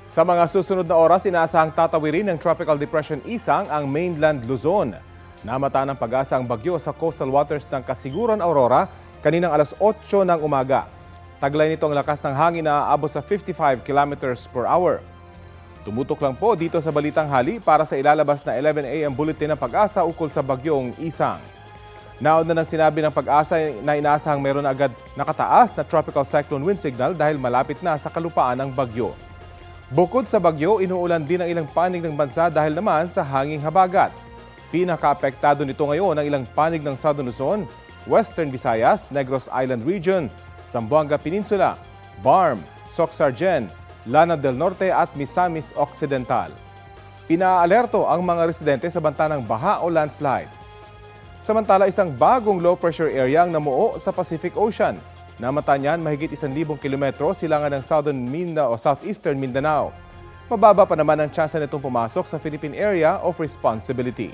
Sa mga susunod na oras, inaasahang tatawirin ng Tropical Depression Isang ang mainland Luzon. Namata ng pag-asa ang bagyo sa coastal waters ng Kasiguran, Aurora kaninang alas 8 ng umaga. Taglay nito ang lakas ng hangin na aabot sa 55 kilometers per hour. Tumutok lang po dito sa Balitang Hali para sa ilalabas na 11 a.m. bulletin ng pag-asa ukol sa bagyong Isang. Nauna nang sinabi ng pag-asa na inaasahang meron agad nakataas na tropical cyclone wind signal dahil malapit na sa kalupaan ng bagyo. Bukod sa bagyo, inuulan din ang ilang panig ng bansa dahil naman sa hanging habagat. Pinaka-apektado nito ngayon ang ilang panig ng Southern Luzon, Western Visayas, Negros Island Region, Zamboanga Peninsula, Barm, Soc-Sargen, Lanao del Norte at Misamis Occidental. Pinaalerto ang mga residente sa banta ng baha o landslide. Samantala, isang bagong low pressure area ang namuo sa Pacific Ocean. Namata niyan mahigit 1,000 kilometro silangan ng Southern Mindanao o Southeastern Mindanao. Mababa pa naman ang tsansa nitong pumasok sa Philippine Area of Responsibility.